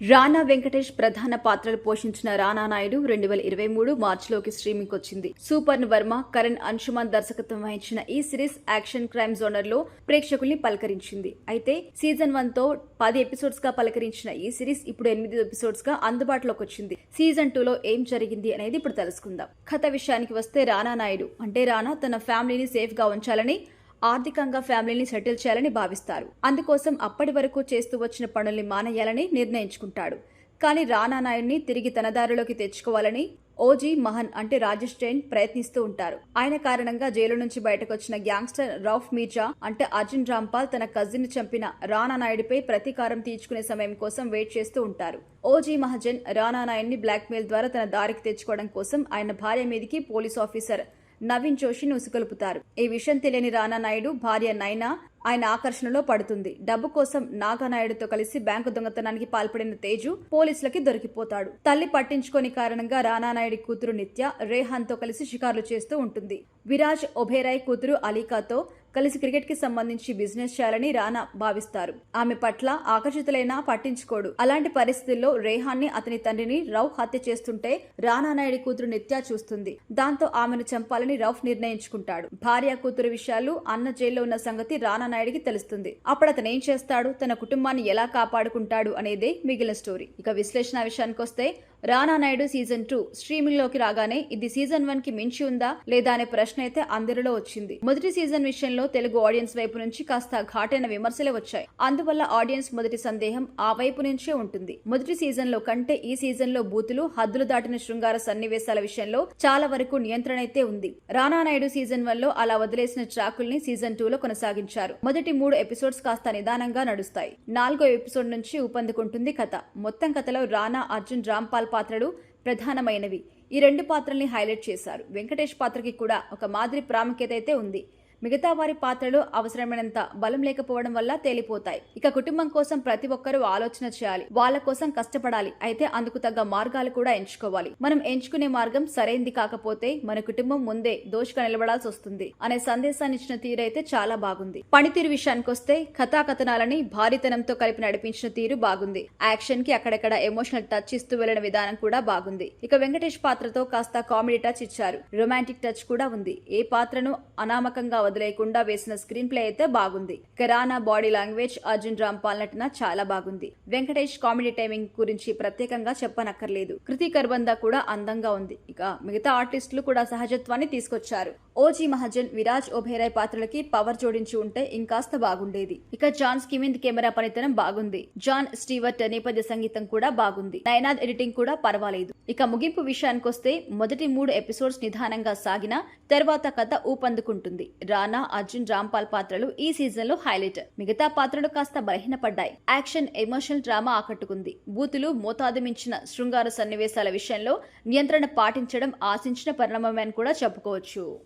రానా వెంకటేష్ ప్రధాన పాత్రలు పోషించిన రానా నాయుడు 2023 మార్చిలోకి స్ట్రీమింగ్ వచ్చింది. సూపర్ వర్మ, కరణ్ అంశుమాన్ దర్శకత్వం వహించిన ఈ సిరీస్ యాక్షన్ క్రైమ్ జోనర్ లో ప్రేక్షకుల్ని పలకరించింది. అయితే సీజన్ 1 తో 10 ఎపిసోడ్స్ గా పలకరించిన ఈ సిరీస్ ఇప్పుడు 8 ఎపిసోడ్స్ గా అందుబాటులోకి వచ్చింది. సీజన్ 2 లో ఏం జరిగింది అనేది ఇప్పుడు తెలుసుకుందాం. కథ విషయానికి వస్తే రానా నాయుడు అంటే రానా తన ఫ్యామిలీని సేఫ్ గా ఉంచాలని, ఆర్థికంగా ఫ్యామిలీని సెటిల్ చేయాలని భావిస్తారు. అందుకోసం అప్పటి వరకు చేస్తూ వచ్చిన పనుల్ని మానేయాలని నిర్ణయించుకుంటాడు. కానీ రానా నాయుడిని తిరిగి తన దారిలోకి తెచ్చుకోవాలని ఓజీ మహన్ అంటే రాజేష్ జైన్ ప్రయత్నిస్తూ ఉంటారు. ఆయన కారణంగా జైలు నుంచి బయటకు వచ్చిన గ్యాంగ్స్టర్ రౌఫ్ మీర్జా అంటే అర్జున్ రాంపాల్ తన కజిన్ ని చంపిన రానా నాయుడిపై ప్రతీకారం తీర్చుకునే సమయం కోసం వెయిట్ చేస్తూ ఉంటారు. ఓజీ మహజన్ రానా నాయుడిని బ్లాక్ మెయిల్ ద్వారా తన దారికి తెచ్చుకోవడం కోసం ఆయన భార్య మీదికి పోలీస్ ఆఫీసర్ నవీన్ జోషిని ఉసుకొల్పుతారు. ఈ విషయం తెలియని రానా నాయుడు భార్య నైనా ఆయన ఆకర్షణలో పడుతుంది. డబ్బు కోసం నాగనాయుడుతో కలిసి బ్యాంకు దొంగతనానికి పాల్పడిన తేజు పోలీసులకి దొరికిపోతాడు. తల్లి పట్టించుకోని కారణంగా రానా నాయుడి కూతురు నిత్య రేహాన్ తో కలిసి షికార్లు చేస్తూ ఉంటుంది. విరాజ్ ఒబేరాయ్ కూతురు అలీకాతో కలిసి క్రికెట్ కి సంబంధించి బిజినెస్ చేయాలని రానా భావిస్తారు. ఆమె పట్ల ఆకర్షితులైనా పట్టించుకోడు. అలాంటి పరిస్థితుల్లో రేహాన్ ని అతని తండ్రిని రౌఫ్ హత్య చేస్తుంటే రానా నాయుడి కూతురు నిత్య చూస్తుంది. దాంతో ఆమెను చంపాలని రౌఫ్ నిర్ణయించుకుంటాడు. భార్య కూతురు విషయాలు, అన్న జైల్లో ఉన్న సంగతి రానా నాయుడికి తెలుస్తుంది. అప్పుడు అతను ఏం చేస్తాడు, తన కుటుంబాన్ని ఎలా కాపాడుకుంటాడు అనేదే మిగిలిన స్టోరీ. ఇక విశ్లేషణ విషయానికి వస్తే రానా నాయుడు సీజన్ 2 స్ట్రీమింగ్ లోకి రాగానే ఇది సీజన్ 1 కి మించి ఉందా లేదా అనే ప్రశ్న అయితే అందరిలో వచ్చింది. మొదటి సీజన్ విషయంలో తెలుగు ఆడియన్స్ వైపు నుంచి కాస్త ఘాటైన విమర్శలే వచ్చాయి. అందువల్ల ఆడియన్స్ మొదటి సందేహం ఆ వైపు నుంచే ఉంటుంది. మొదటి సీజన్ లో కంటే ఈ సీజన్ లో బూతులు, హద్దులు దాటిన శృంగార సన్నివేశాల విషయంలో చాలా వరకు నియంత్రణ అయితే ఉంది. రానా నాయుడు సీజన్ 1 లో అలా వదిలేసిన ట్రాకుల్ని సీజన్ 2 లో కొనసాగించారు. మొదటి 3 ఎపిసోడ్స్ కాస్త నిదానంగా నడుస్తాయి. 4వ ఎపిసోడ్ నుంచి ఊపందుకుంటుంది కథ. మొత్తం కథలో రానా, అర్జున్ రాంపాల్ పాత్రలు ప్రధానమైనవి. ఈ 2 పాత్రల్ని హైలైట్ చేశారు. వెంకటేష్ పాత్రకి కూడా ఒక మాదిరి ప్రాముఖ్యత అయితే ఉంది. మిగతా వారి పాత్రలు అవసరమైనంత బలం లేకపోవడం వల్ల తేలిపోతాయి. ఇక కుటుంబం కోసం ప్రతి ఒక్కరూ ఆలోచన చేయాలి, వాళ్ళ కోసం కష్టపడాలి. అయితే అందుకు తగ్గ మార్గాలు కూడా ఎంచుకోవాలి. మనం ఎంచుకునే మార్గం సరైంది కాకపోతే మన కుటుంబం ముందే దోషిగా నిలబడాల్సి వస్తుంది అనే సందేశాన్ని ఇచ్చిన తీరైతే చాలా బాగుంది. పనితీరు విషయానికి వస్తే కథాకథనాలని భారీతనంతో కలిపి నడిపించిన తీరు బాగుంది. యాక్షన్ కి అక్కడక్కడ ఎమోషనల్ టచ్ ఇస్తూ వెళ్లిన విధానం కూడా బాగుంది. ఇక వెంకటేష్ పాత్రతో కాస్త కామెడీ టచ్ ఇచ్చారు. రొమాంటిక్ టచ్ కూడా ఉంది. ఏ పాత్రను అనామకంగా వదిలేకుండా వేసిన స్క్రీన్ ప్లే అయితే బాగుంది. రానా బాడీ లాంగ్వేజ్, అర్జున్ రాంపాల్ నటన చాలా బాగుంది. వెంకటేష్ కామెడీ టైమింగ్ గురించి ప్రత్యేకంగా చెప్పనక్కర్లేదు. కృతి కర్బందా కూడా అందంగా ఉంది. ఇక మిగతా ఆర్టిస్టులు కూడా సహజత్వాన్ని తీసుకొచ్చారు. ఓజీ మహజన్, విరాజ్ ఒబేరాయ్ పాత్రలకి పవర్ జోడించి ఉంటే ఇంకాస్త బాగుండేది. ఇక జాన్ స్కిమింద్ కెమెరా పనితనం బాగుంది. జాన్ స్టీవర్ట్ నేపథ్య సంగీతం కూడా బాగుంది. నైనాద్ ఎడిటింగ్ కూడా పర్వాలేదు. ఇక ముగింపు విషయానికి వస్తే మొదటి 3 ఎపిసోడ్స్ నిదానంగా సాగిన తర్వాత కథ ఊపందుకుంటుంది. రానా, అర్జున్ రాంపాల్ పాత్రలు ఈ సీజన్ లో హైలైట్. మిగతా పాత్రలు కాస్త బలహీనపడ్డాయి. యాక్షన్, ఎమోషనల్ డ్రామా ఆకట్టుకుంది. బూతులు, మోతాదు మించిన శృంగార సన్నివేశాల విషయంలో నియంత్రణ పాటించడం ఆశించిన పరిణామమే అని కూడా చెప్పుకోవచ్చు.